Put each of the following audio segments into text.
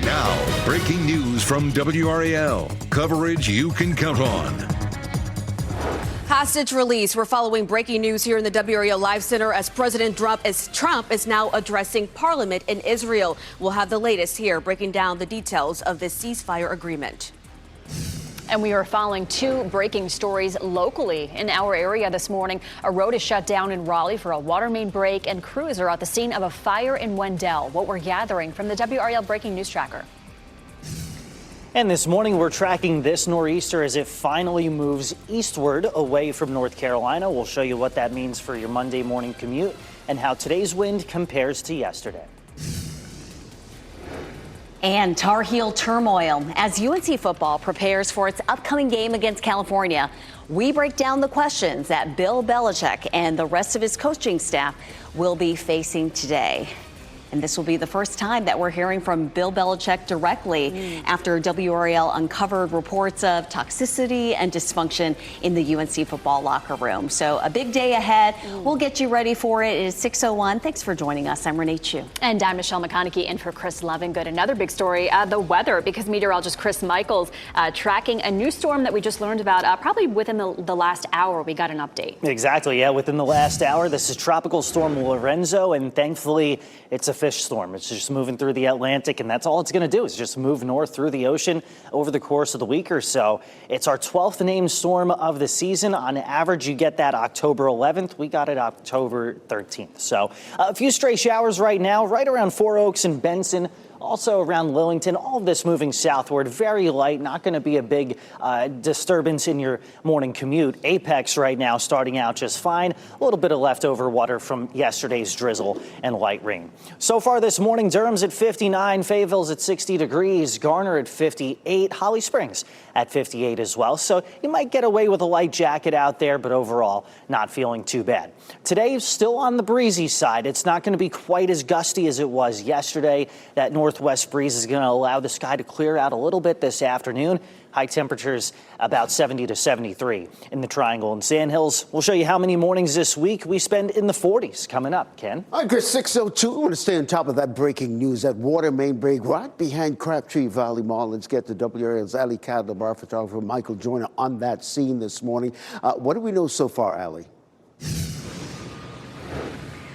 Now, breaking news from WRAL. Coverage you can count on. Hostage release. We're following breaking news here in the WRAL Live Center as President Trump is now addressing Parliament in Israel. We'll have the latest here, breaking down the details of this ceasefire agreement. And we are following two breaking stories locally in our area this morning. A road is shut down in Raleigh for a water main break, and crews are at the scene of a fire in Wendell. What we're gathering from the WRAL Breaking News Tracker. And this morning, we're tracking this nor'easter as it finally moves eastward away from North Carolina. We'll show you what that means for your Monday morning commute and how today's wind compares to yesterday. And Tar Heel turmoil as UNC football prepares for its upcoming game against California. We break down the questions that Bill Belichick and the rest of his coaching staff will be facing today. And this will be the first time that we're hearing from Bill Belichick directly after WRAL uncovered reports of toxicity and dysfunction in the UNC football locker room. So a big day ahead. We'll get you ready for it. It is 6:01. Thanks for joining us. I'm Renee Chu. And I'm Michelle McConaughey in for Chris Lovingood. Another big story, the weather, because meteorologist Chris Michaels tracking a new storm that we just learned about probably within the last hour. We got an update. Exactly. Yeah, within the last hour. This is Tropical Storm Lorenzo, and thankfully it's a fish storm. It's just moving through the Atlantic, and that's all it's going to do is just move north through the ocean over the course of the week or so. It's our 12th named storm of the season. On average, you get that October 11th. We got it October 13th. So a few stray showers right now, right around Four Oaks and Benson. Also around Lillington, all of this moving southward, very light, not going to be a big disturbance in your morning commute. Apex right now starting out just fine. A little bit of leftover water from yesterday's drizzle and light rain. So far this morning, Durham's at 59, Fayetteville's at 60 degrees, Garner at 58, Holly Springs at 58 as well. So you might get away with a light jacket out there, but overall not feeling too bad. Today, still on the breezy side. It's not going to be quite as gusty as it was yesterday. That northwest breeze is going to allow the sky to clear out a little bit this afternoon. High temperatures about 70 to 73 in the Triangle and Sandhills. We'll show you how many mornings this week we spend in the 40s coming up. Ken? All right, Chris, 6:02. We want to stay on top of that breaking news. That water main break right behind Crabtree Valley Mall. Let's get to WRAL's Ali Cadler, our photographer Michael Joyner on that scene this morning. What do we know so far, Ali?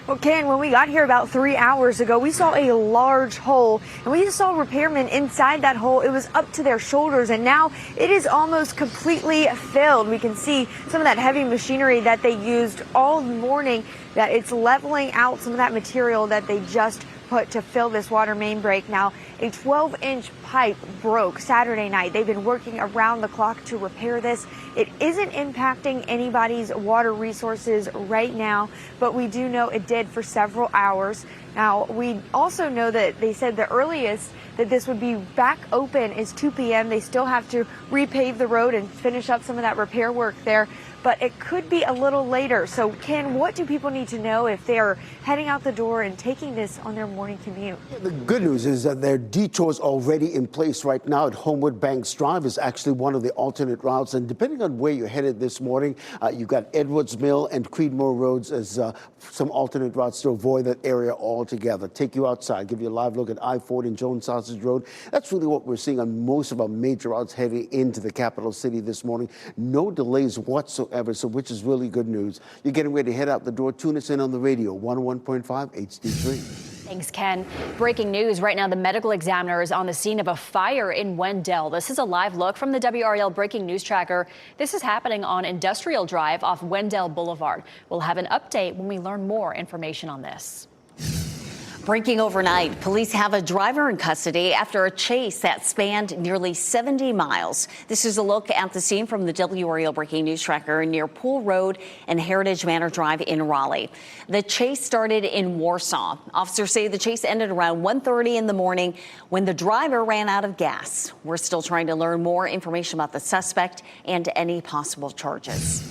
Well, Ken, when we got here about 3 hours ago, we saw a large hole, and we just saw repairmen inside that hole. It was up to their shoulders, and now it is almost completely filled. We can see some of that heavy machinery that they used all morning, that it's leveling out some of that material that they just put to fill this water main break. Now, a 12-inch pipe broke Saturday night. They've been working around the clock to repair this. It isn't impacting anybody's water resources right now, but we do know it did for several hours. Now, we also know that they said the earliest that this would be back open is 2 p.m. They still have to repave the road and finish up some of that repair work there, but it could be a little later. So, Ken, what do people need to know if they are heading out the door and taking this on their morning commute? The good news is that there are detours already in place right now at Homewood Banks Drive is actually one of the alternate routes. And depending on where you're headed this morning, you've got Edwards Mill and Creedmoor Roads as some alternate routes to avoid that area altogether. Take you outside, give you a live look at I-40 and Jones Sausage Road. That's really what we're seeing on most of our major routes heading into the capital city this morning. No delays whatsoever, so which is really good news. You're getting ready to head out the door. Tune us in on the radio, 101.5 HD3. Thanks, Ken. Breaking news right now, the medical examiner is on the scene of a fire in Wendell. This is a live look from the WRAL Breaking News Tracker. This is happening on Industrial Drive off Wendell Boulevard. We'll have an update when we learn more information on this. Breaking overnight, police have a driver in custody after a chase that spanned nearly 70 miles. This is a look at the scene from the WRAL Breaking News Tracker near Pool Road and Heritage Manor Drive in Raleigh. The chase started in Warsaw. Officers say the chase ended around 1:30 in the morning when the driver ran out of gas. We're still trying to learn more information about the suspect and any possible charges.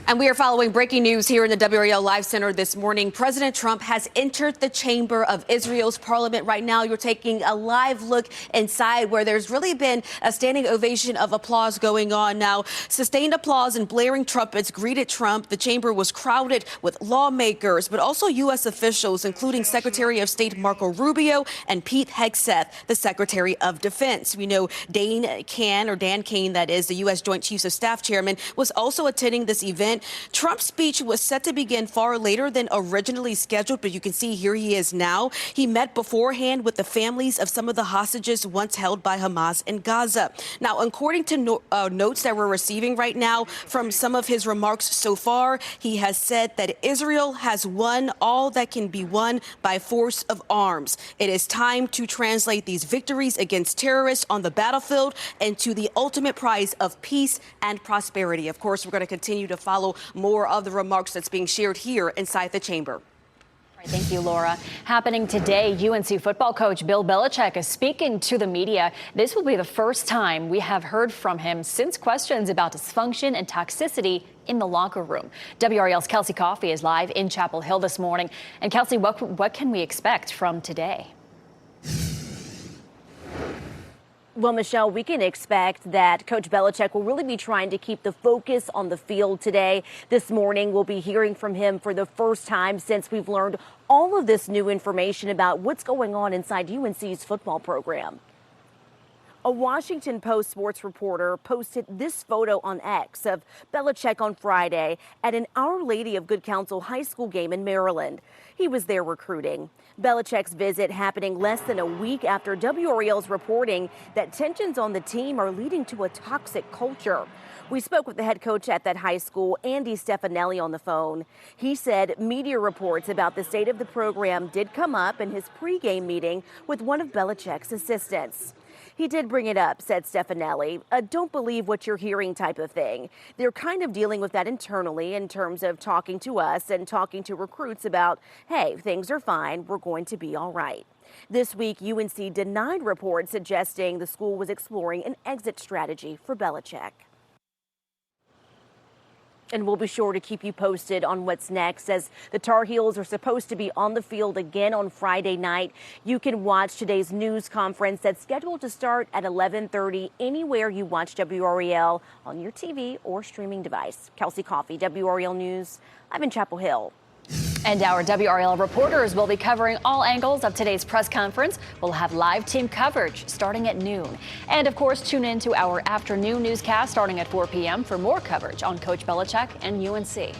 And we are following breaking news here in the WRAL Live Center this morning. President Trump has entered the chamber of Israel's parliament. Right now, you're taking a live look inside where there's really been a standing ovation of applause going on now. Sustained applause and blaring trumpets greeted Trump. The chamber was crowded with lawmakers, but also U.S. officials, including Secretary of State Marco Rubio and Pete Hegseth, the Secretary of Defense. We know Dan Cain, that is, the U.S. Joint Chiefs of Staff Chairman, was also attending this event. Trump's speech was set to begin far later than originally scheduled, but you can see here he is now. He met beforehand with the families of some of the hostages once held by Hamas in Gaza. Now, according to notes that we're receiving right now from some of his remarks so far, he has said that Israel has won all that can be won by force of arms. It is time to translate these victories against terrorists on the battlefield into the ultimate prize of peace and prosperity. Of course, we're going to continue to follow more of the remarks that's being shared here inside the chamber. Thank you, Laura. Happening today, UNC football coach Bill Belichick is speaking to the media. This will be the first time we have heard from him since questions about dysfunction and toxicity in the locker room. WRAL's Kelsey Coffey is live in Chapel Hill this morning. And Kelsey, what can we expect from today? Well, Michelle, we can expect that Coach Belichick will really be trying to keep the focus on the field today. This morning, we'll be hearing from him for the first time since we've learned all of this new information about what's going on inside UNC's football program. A Washington Post sports reporter posted this photo on X of Belichick on Friday at an Our Lady of Good Counsel high school game in Maryland. He was there recruiting. Belichick's visit happening less than a week after WRAL's reporting that tensions on the team are leading to a toxic culture. We spoke with the head coach at that high school, Andy Stefanelli, on the phone. He said media reports about the state of the program did come up in his pregame meeting with one of Belichick's assistants. He did bring it up, said Stefanelli, don't believe what you're hearing type of thing. They're kind of dealing with that internally in terms of talking to us and talking to recruits about, hey, things are fine, we're going to be all right. This week, UNC denied reports suggesting the school was exploring an exit strategy for Belichick. And we'll be sure to keep you posted on what's next as the Tar Heels are supposed to be on the field again on Friday night. You can watch today's news conference that's scheduled to start at 11:30 anywhere you watch WRAL on your TV or streaming device. Kelsey Coffey, WRAL News. I'm in Chapel Hill. And our WRAL reporters will be covering all angles of today's press conference. We'll have live team coverage starting at noon. And of course, tune in to our afternoon newscast starting at 4 p.m. for more coverage on Coach Belichick and UNC.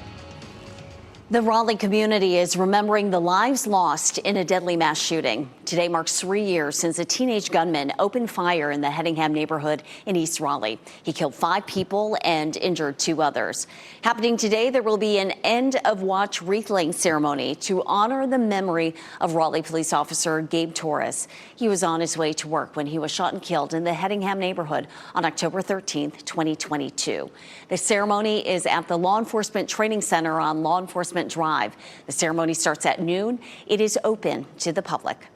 The Raleigh community is remembering the lives lost in a deadly mass shooting. Today marks 3 years since a teenage gunman opened fire in the Hedingham neighborhood in East Raleigh. He killed 5 people and injured 2 others. Happening today, there will be an end-of-watch wreath-laying ceremony to honor the memory of Raleigh police officer Gabe Torres. He was on his way to work when he was shot and killed in the Hedingham neighborhood on October 13, 2022. The ceremony is at the Law Enforcement Training Center on Law Enforcement Drive. The ceremony starts at noon. It is open to the public.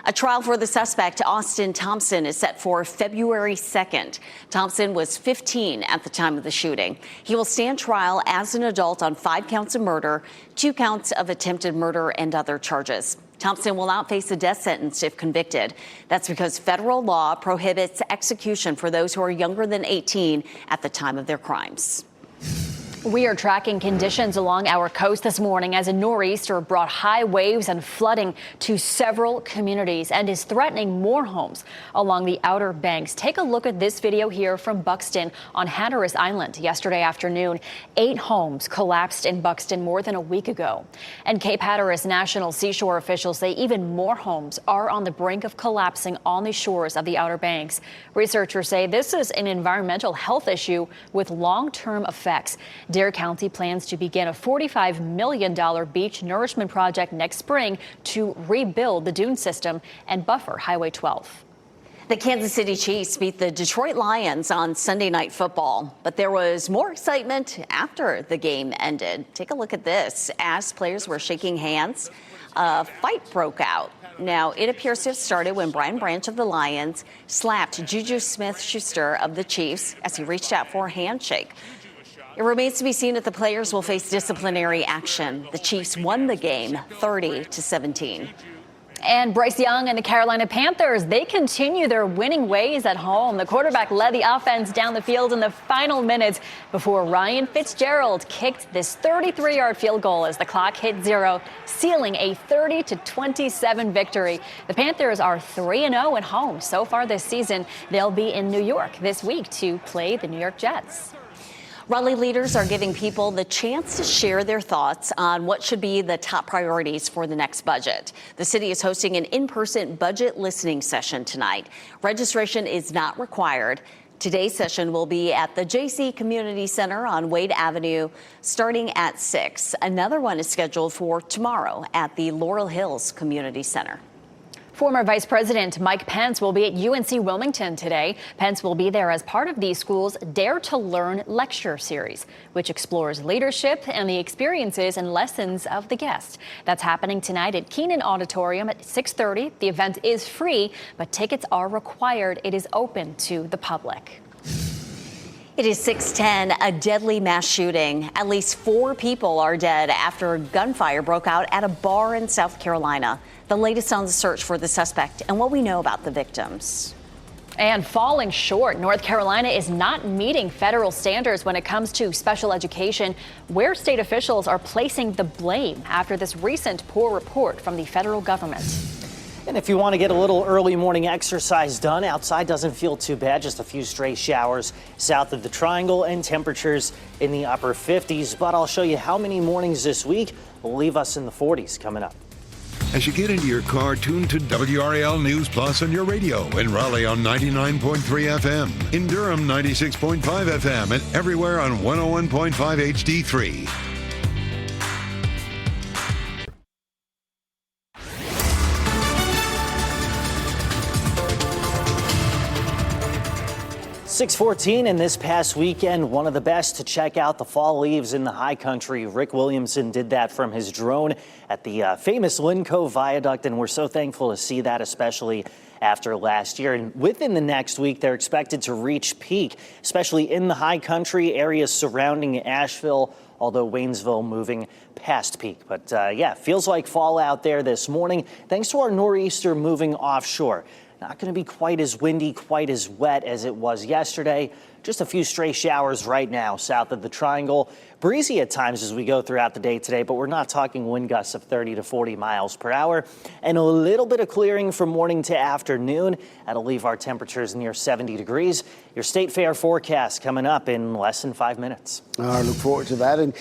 A trial for the suspect, Austin Thompson, is set for February 2nd. Thompson was 15 at the time of the shooting. He will stand trial as an adult on 5 counts of murder, 2 counts of attempted murder, and other charges. Thompson will not face a death sentence if convicted. That's because federal law prohibits execution for those who are younger than 18 at the time of their crimes. We are tracking conditions along our coast this morning as a nor'easter brought high waves and flooding to several communities and is threatening more homes along the Outer Banks. Take a look at this video here from Buxton on Hatteras Island yesterday afternoon. 8 homes collapsed in Buxton more than a week ago. And Cape Hatteras National Seashore officials say even more homes are on the brink of collapsing on the shores of the Outer Banks. Researchers say this is an environmental health issue with long-term effects. Dare County plans to begin a $45 million beach nourishment project next spring to rebuild the dune system and buffer Highway 12. The Kansas City Chiefs beat the Detroit Lions on Sunday Night Football, but there was more excitement after the game ended. Take a look at this. As players were shaking hands, a fight broke out. Now, it appears to have started when Brian Branch of the Lions slapped Juju Smith-Schuster of the Chiefs as he reached out for a handshake. It remains to be seen if the players will face disciplinary action. The Chiefs won the game 30-17. And Bryce Young and the Carolina Panthers, they continue their winning ways at home. The quarterback led the offense down the field in the final minutes before Ryan Fitzgerald kicked this 33-yard field goal as the clock hit 0, sealing a 30-27 victory. The Panthers are 3-0 at home so far this season. They'll be in New York this week to play the New York Jets. Raleigh leaders are giving people the chance to share their thoughts on what should be the top priorities for the next budget. The city is hosting an in-person budget listening session tonight. Registration is not required. Today's session will be at the JC Community Center on Wade Avenue starting at 6. Another one is scheduled for tomorrow at the Laurel Hills Community Center. Former Vice President Mike Pence will be at UNC Wilmington today. Pence will be there as part of the school's Dare to Learn lecture series, which explores leadership and the experiences and lessons of the guest. That's happening tonight at Keenan Auditorium at 6:30. The event is free, but tickets are required. It is open to the public. It is 6:10, a deadly mass shooting. At least 4 people are dead after gunfire broke out at a bar in South Carolina. The latest on the search for the suspect and what we know about the victims. And falling short, North Carolina is not meeting federal standards when it comes to special education, where state officials are placing the blame after this recent poor report from the federal government. And if you want to get a little early morning exercise done, outside doesn't feel too bad. Just a few stray showers south of the Triangle and temperatures in the upper 50s. But I'll show you how many mornings this week will leave us in the 40s coming up. As you get into your car, tune to WRAL News Plus on your radio. In Raleigh on 99.3 FM. In Durham, 96.5 FM. And everywhere on 101.5 HD3. .614 and this past weekend, one of the best to check out the fall leaves in the high country. Rick Williamson did that from his drone at the famous Linco Viaduct, and we're so thankful to see that, especially after last year. And within the next week, they're expected to reach peak, especially in the high country areas surrounding Asheville, although Waynesville moving past peak. But yeah, feels like fall out there this morning, thanks to our nor'easter moving offshore. Not going to be quite as windy, quite as wet as it was yesterday. Just a few stray showers right now south of the Triangle. Breezy at times as we go throughout the day today, but we're not talking wind gusts of 30 to 40 miles per hour. And a little bit of clearing from morning to afternoon. That'll leave our temperatures near 70 degrees. Your State Fair forecast coming up in less than 5 minutes. I look forward to that. And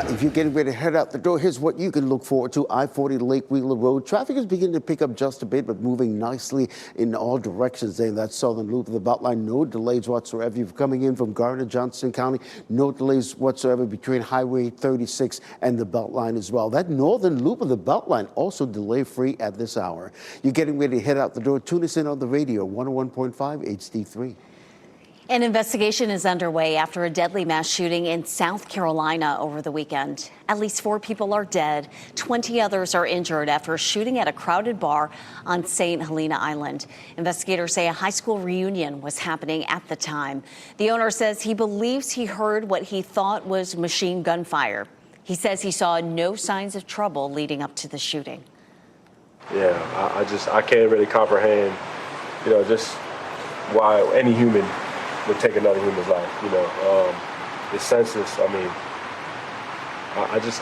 if you're getting ready to head out the door, here's what you can look forward to. I-40 Lake Wheeler Road. Traffic is beginning to pick up just a bit, but moving nicely in all directions there in that southern loop of the Beltline. No delays whatsoever. You're coming in from Gardner, Johnson County. No delays whatsoever between Highway 36 and the Beltline as well. That northern loop of the Beltline also delay-free at this hour. You're getting ready to head out the door. Tune us in on the radio, 101.5 HD3. An investigation is underway after a deadly mass shooting in South Carolina over the weekend. At least 4 people are dead. 20 others are injured after a shooting at a crowded bar on St. Helena Island. Investigators say a high school reunion was happening at the time. The owner says he believes he heard what he thought was machine gun fire. He says he saw no signs of trouble leading up to the shooting. Yeah, I can't really comprehend, just why any human would take another human's life, it's senseless. I mean, I just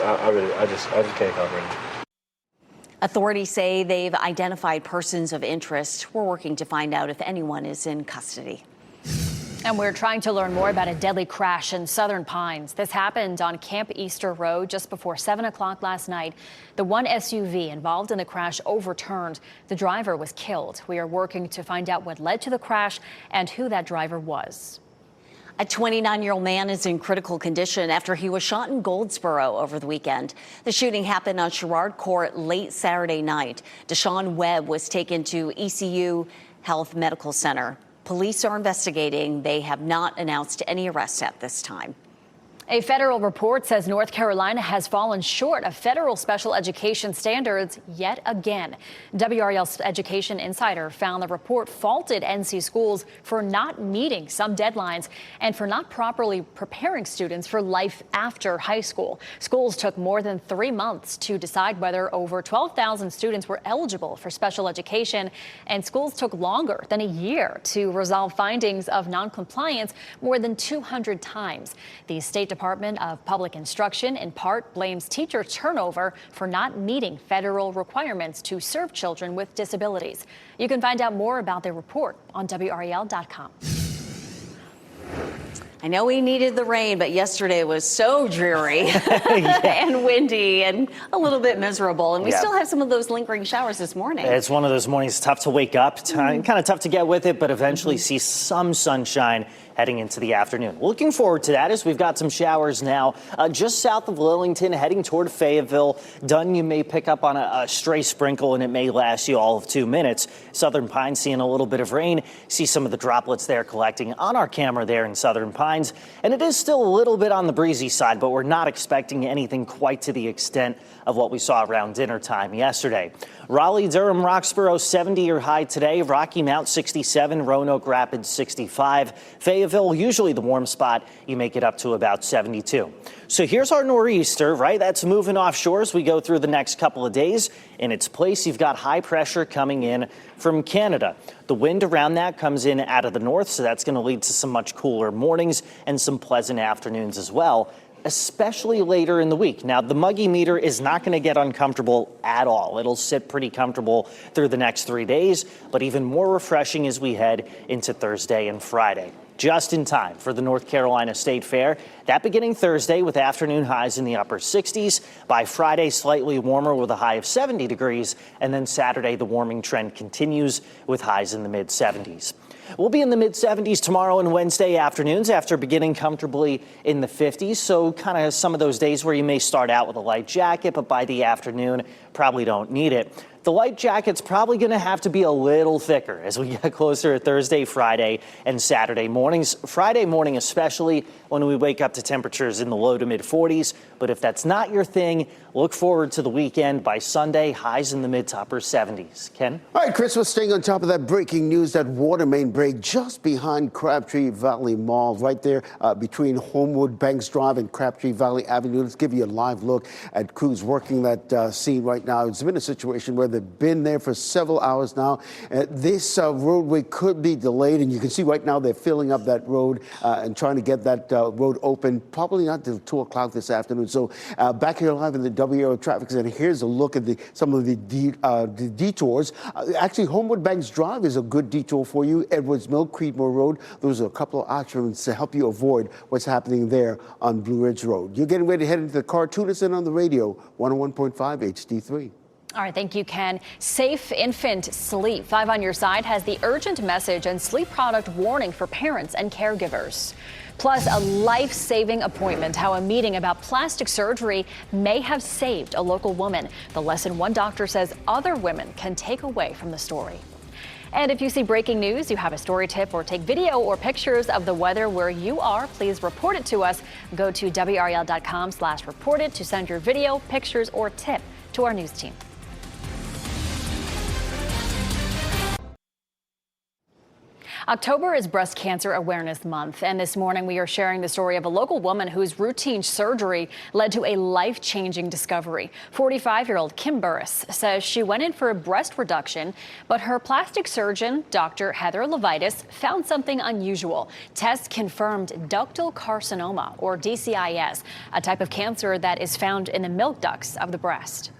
can't comprehend. Authorities say they've identified persons of interest. We're working to find out if anyone is in custody. And we're trying to learn more about a deadly crash in Southern Pines. This happened on Camp Easter Road just before 7 o'clock last night. The one SUV involved in the crash overturned. The driver was killed. We are working to find out what led to the crash and who that driver was. A 29-year-old man is in critical condition after he was shot in Goldsboro over the weekend. The shooting happened on Sherrard Court late Saturday night. Deshaun Webb was taken to ECU Health Medical Center. Police are investigating. They have not announced any arrests at this time. A federal report says North Carolina has fallen short of federal special education standards yet again. WRAL's Education Insider found the report faulted NC schools for not meeting some deadlines and for not properly preparing students for life after high school. Schools took more than 3 months to decide whether over 12,000 students were eligible for special education, and schools took longer than a year to resolve findings of noncompliance more than 200 times. The State Department of Public Instruction in part blames teacher turnover for not meeting federal requirements to serve children with disabilities. You can find out more about their report on WRAL.com. I know we needed the rain, but yesterday was so dreary and windy and a little bit miserable. And we still have some of those lingering showers this morning. It's one of those mornings tough to wake up, kind of tough to get with it, but eventually see some sunshine heading into the afternoon. Looking forward to that as we've got some showers now just south of Lillington heading toward Fayetteville. Dunn, you may pick up on a stray sprinkle and it may last you all of 2 minutes. Southern Pines seeing a little bit of rain. See some of the droplets there collecting on our camera there in Southern Pines. And it is still a little bit on the breezy side, but we're not expecting anything quite to the extent of what we saw around dinner time yesterday. Raleigh, Durham, Roxborough 70 your high today. Rocky Mount 67, Roanoke Rapids 65. Fayetteville, usually the warm spot, you make it up to about 72. So here's our nor'easter, right? That's moving offshore as we go through the next couple of days. In its place, you've got high pressure coming in from Canada. The wind around that comes in out of the north, so that's going to lead to some much cooler mornings and some pleasant afternoons as well, especially later in the week. Now, the muggy meter is not going to get uncomfortable at all. It'll sit pretty comfortable through the next 3 days, but even more refreshing as we head into Thursday and Friday. Just in time for the North Carolina State Fair. That beginning Thursday with afternoon highs in the upper 60s. By Friday, slightly warmer with a high of 70 degrees. And then Saturday, the warming trend continues with highs in the mid 70s. We'll be in the mid 70s tomorrow and Wednesday afternoons after beginning comfortably in the 50s. So kind of some of those days where you may start out with a light jacket, but by the afternoon, probably don't need it. The light jacket's probably going to have to be a little thicker as we get closer to Thursday, Friday, and Saturday mornings. Friday morning especially when we wake up to temperatures in the low to mid 40s. But if that's not your thing, look forward to the weekend. By Sunday, highs in the mid to upper 70s. Ken? All right, Chris, we're staying on top of that breaking news, that water main break just behind Crabtree Valley Mall, right there between Homewood Banks Drive and Crabtree Valley Avenue. Let's give you a live look at crews working that scene right now. It's been a situation where they've been there for several hours now. This roadway could be delayed, and you can see right now they're filling up that road and trying to get that road open, probably not till 2 o'clock this afternoon. So back here live in the WRAL Traffic Center, here's a look at some of the detours. Actually, Homewood Banks Drive is a good detour for you. Edwards Mill, Creedmoor Road, those are a couple of options to help you avoid what's happening there on Blue Ridge Road. You're getting ready to head into the car. Tune us in on the radio, 101.5 HD3. All right, thank you, Ken. Safe infant sleep. 5 on your side has the urgent message and sleep product warning for parents and caregivers. Plus, a life-saving appointment, how a meeting about plastic surgery may have saved a local woman. The lesson one doctor says other women can take away from the story. And if you see breaking news, you have a story tip, or take video or pictures of the weather where you are, please report it to us. Go to WRAL.com/reported to send your video, pictures, or tip to our news team. October is Breast Cancer Awareness Month, and this morning we are sharing the story of a local woman whose routine surgery led to a life-changing discovery. 45-year-old Kim Burris says she went in for a breast reduction, but her plastic surgeon, Dr. Heather Levitis, found something unusual. Tests confirmed ductal carcinoma, or DCIS, a type of cancer that is found in the milk ducts of the breast.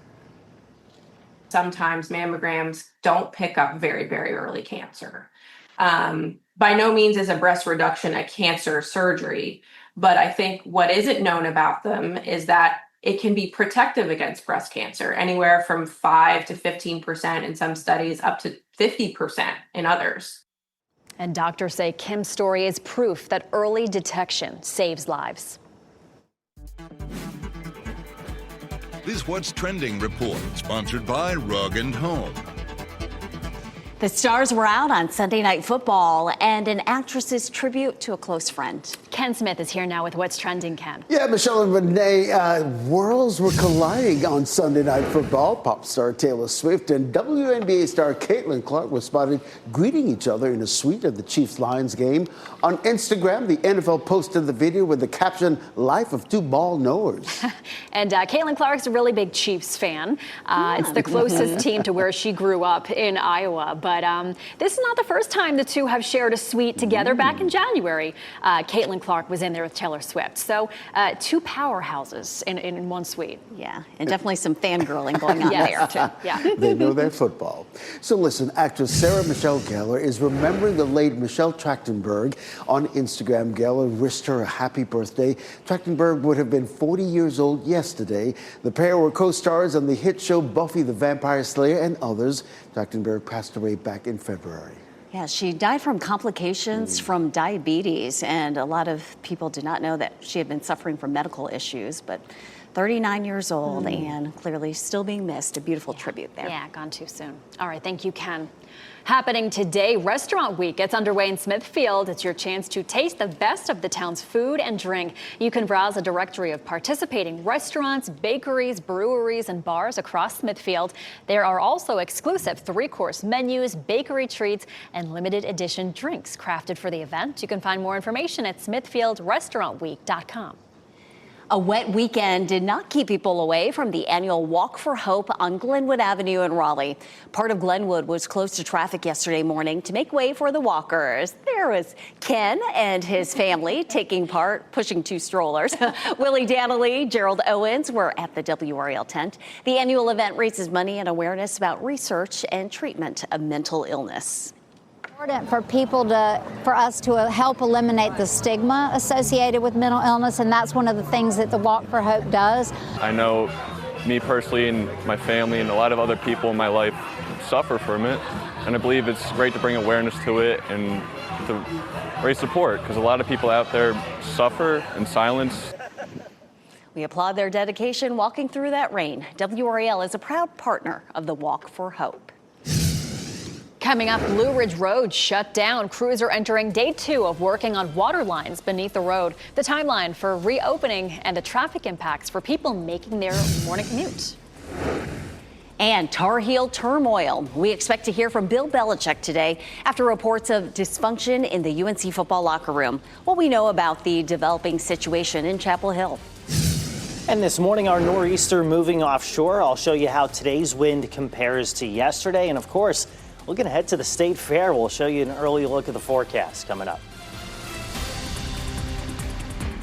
Sometimes mammograms don't pick up very, very early cancer. By no means is a breast reduction a cancer surgery, but I think what isn't known about them is that it can be protective against breast cancer, anywhere from 5 to 15% in some studies, up to 50% in others. And doctors say Kim's story is proof that early detection saves lives. This What's Trending report, sponsored by Rug & Home. The stars were out on Sunday Night Football, and an actress's tribute to a close friend. Ken Smith is here now with what's trending, Ken. Yeah, Michelle and Renee, worlds were colliding on Sunday Night Football. Pop star Taylor Swift and WNBA star Caitlin Clark were spotted greeting each other in a suite at the Chiefs-Lions game. On Instagram, the NFL posted the video with the caption, "Life of two ball knowers." And Caitlin Clark's a really big Chiefs fan. It's the closest team to where she grew up in Iowa. But this is not the first time the two have shared a suite together. Back in January, Caitlin Clark was in there with Taylor Swift. So two powerhouses in one suite. Yeah, and definitely some fangirling going on there, too. Yeah. They know their football. So listen, actress Sarah Michelle Gellar is remembering the late Michelle Trachtenberg. On Instagram, Gellar wished her a happy birthday. Trachtenberg would have been 40 years old yesterday. The pair were co-stars on the hit show Buffy the Vampire Slayer and others. Trachtenberg passed away back in February. Yeah, she died from complications from diabetes, and a lot of people did not know that she had been suffering from medical issues, but 39 years old and clearly still being missed. A beautiful tribute there. Yeah, gone too soon. All right, thank you, Ken. Happening today, Restaurant Week gets underway in Smithfield. It's your chance to taste the best of the town's food and drink. You can browse a directory of participating restaurants, bakeries, breweries, and bars across Smithfield. There are also exclusive three-course menus, bakery treats, and limited edition drinks crafted for the event. You can find more information at smithfieldrestaurantweek.com. A wet weekend did not keep people away from the annual Walk for Hope on Glenwood Avenue in Raleigh. Part of Glenwood was closed to traffic yesterday morning to make way for the walkers. There was Ken and his family taking part, pushing two strollers. Willie Danley, Gerald Owens were at the WRAL tent. The annual event raises money and awareness about research and treatment of mental illness. Important for us to help eliminate the stigma associated with mental illness, and that's one of the things that the Walk for Hope does. I know me personally and my family and a lot of other people in my life suffer from it, and I believe it's great to bring awareness to it and to raise support, because a lot of people out there suffer in silence. We applaud their dedication walking through that rain. WRAL is a proud partner of the Walk for Hope. Coming up, Blue Ridge Road shut down. Crews are entering day 2 of working on water lines beneath the road. The timeline for reopening and the traffic impacts for people making their morning commute. And Tar Heel turmoil. We expect to hear from Bill Belichick today after reports of dysfunction in the UNC football locker room. What we know about the developing situation in Chapel Hill. And this morning, our nor'easter moving offshore. I'll show you how today's wind compares to yesterday. And of course, looking ahead to the State Fair, we'll show you an early look at the forecast coming up.